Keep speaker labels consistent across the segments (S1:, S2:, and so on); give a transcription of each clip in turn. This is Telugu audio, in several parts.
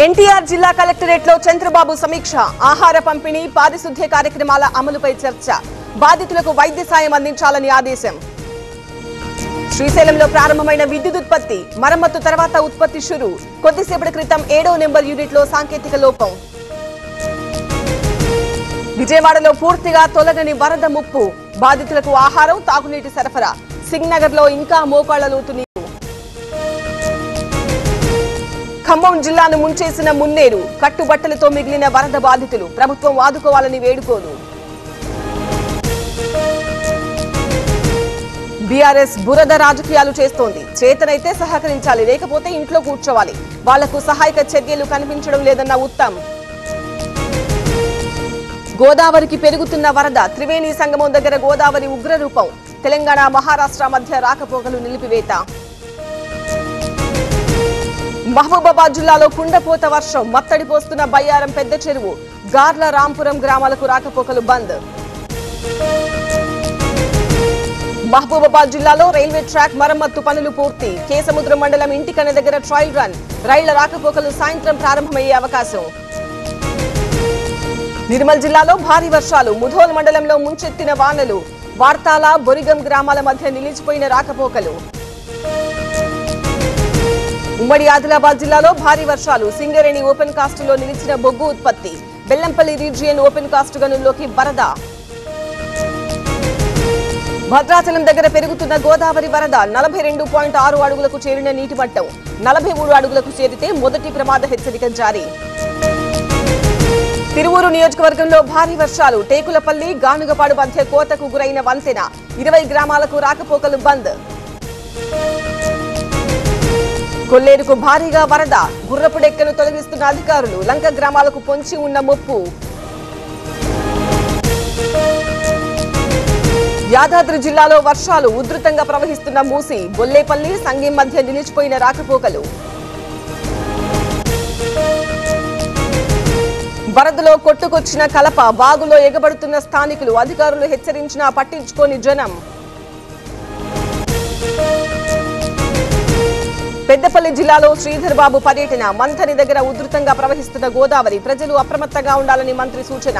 S1: ఎన్టీఆర్ జిల్లా కలెక్టరేట్లో చంద్రబాబు సమీక్ష, ఆహార పంపిణీ, పారిశుద్ధ్య కార్యక్రమాల అమలుపై చర్చ, బాధితులకు వైద్య సాయం అందించాలని ఆదేశం. శ్రీశైలంలో ప్రారంభమైన విద్యుత్ ఉత్పత్తి, మరమ్మతు తర్వాత ఉత్పత్తి షురు. కొద్దిసేపటి క్రితం 7వ నెంబర్ యూనిట్లో సాంకేతిక లోపం. విజయవాడలో పూర్తిగా తొలగని వరద ముప్పు, బాధితులకు ఆహారం, తాగునీటి సరఫరా. సింగ్ నగర్ లో ఇంకా మోకాళ్ల లోతు నీరు. ఖమ్మం జిల్లాను ముంచేసిన మున్నేరు, కట్టుబట్టలతో మిగిలిన వరద బాధితులు. ప్రభుత్వం ఆదుకోవాలని వేడుకోలు. బీఆర్ఎస్ బురద రాజకీయాలు చేస్తోంది. చేతనైతే సహకరించాలి, లేకపోతే ఇంట్లో కూర్చోవాలి. వాళ్లకు సహాయక చర్యలు కనిపించడం లేదన్న ఉత్తమ్. గోదావరికి పెరుగుతున్న వరద, త్రివేణి సంగమం దగ్గర గోదావరి ఉగ్రరూపం. తెలంగాణ మహారాష్ట్ర మధ్య రాకపోకలు నిలిపివేత. మహబూబాబాద్ జిల్లాలో కుండపోత వర్షం, మత్తడి పోస్తున్న బయ్యారం పెద్ద చెరువు. గార్ల రాంపురం గ్రామాలకు రాకపోకలు బంద్. మహబూబాబాద్ జిల్లాలో రైల్వే ట్రాక్ మరమ్మత్తు పనులు పూర్తి. కేసముద్రం మండలం ఇంటికన దగ్గర ట్రయల్ రన్. రైళ్ల రాకపోకలు సాయంత్రం ప్రారంభమయ్యే అవకాశం. నిర్మల్ జిల్లాలో భారీ వర్షాలు, ముధోల్ మండలంలో ముంచెత్తిన వానలు. వార్తాల, బొరిగం గ్రామాల మధ్య నిలిచిపోయిన రాకపోకలు. ఉమ్మడి ఆదిలాబాద్ జిల్లాలో భారీ వర్షాలు, సింగరేణి ఓపెన్ కాస్టులో నిలిచిన బొగ్గు ఉత్పత్తి. బెల్లంపల్లి రీజియన్ ఓపెన్ కాస్ట్ గనుల్లోకి వరద. భద్రాచలం దగ్గర పెరుగుతున్న గోదావరి వరద, 42.6 అడుగులకు చేరిన నీటి మట్టం. 43 అడుగులకు చేరితే మొదటి ప్రమాద హెచ్చరిక జారీ. తిరువూరు నియోజకవర్గంలో భారీ వర్షాలు, టేకులపల్లి, గానుగపాడు మధ్య కోతకు గురైన వంతెన. 20 గ్రామాలకు రాకపోకలు బంద్. కొల్లేరుకు భారీగా వరద, గుర్రపు డెక్కను తొలగిస్తున్న అధికారులు. లంక గ్రామాలకు పొంచి ఉన్న ముప్పు. యాదాద్రి జిల్లాలో వర్షాలు, ఉధృతంగా ప్రవహిస్తున్న మూసి. బొల్లేపల్లి, సంగెం మధ్య నిలిచిపోయిన రాకపోకలు. వరదలో కొట్టుకొచ్చిన కలప, వాగులో ఎగబడుతున్న స్థానికులు. అధికారులు హెచ్చరించినా పట్టించుకోని జనం. పెద్దపల్లి జిల్లాలో శ్రీధర్ బాబు పర్యటన, మంథని దగ్గర ఉధృతంగా ప్రవహిస్తున్న గోదావరి. ప్రజలు అప్రమత్తంగా ఉండాలని మంత్రి సూచన.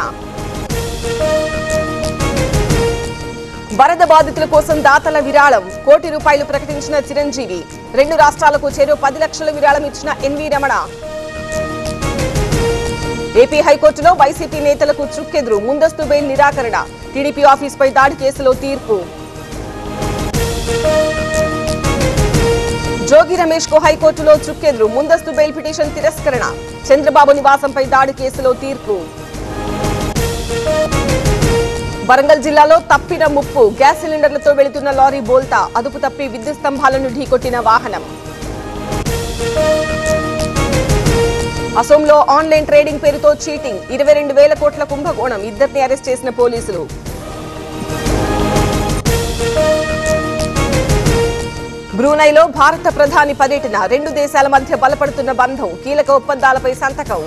S1: వరద బాధితుల కోసం దాతల విరాళం, ₹1 కోటి ప్రకటించిన చిరంజీవి. 2 రాష్ట్రాలకు చెరో 10 లక్షల విరాళం ఇచ్చిన ఎన్వీ రమణ. ఏపీ హైకోర్టులో వైసీపీ నేతలకు చుక్కెదురు, ముందస్తు బెయిల్ నిరాకరణ. టీడీపీ ఆఫీసుపై దాడి కేసులో తీర్పు. జోగి రమేష్ కు హైకోర్టులో చుక్కెదురు, ముందస్తు బెయిల్ పిటిషన్ తిరస్కరణ. చంద్రబాబు నివాసంపై దాడి కేసులో తీర్పు. వరంగల్ జిల్లాలో తప్పిన ముప్పు, గ్యాస్ సిలిండర్లతో వెళుతున్న లారీ బోల్తా. అదుపు తప్పి విద్యుత్ స్తంభాలను ఢీకొట్టిన వాహనం. అసోంలో ఆన్లైన్ ట్రేడింగ్ పేరుతో చీటింగ్, 22,000 కోట్ల కుంభకోణం. 2 అరెస్ట్ చేసిన పోలీసులు. బ్రూనైలో భారత ప్రధాని పర్యటన, 2 దేశాల మధ్య బలపడుతున్న బంధం. కీలక ఒప్పందాలపై సంతకం.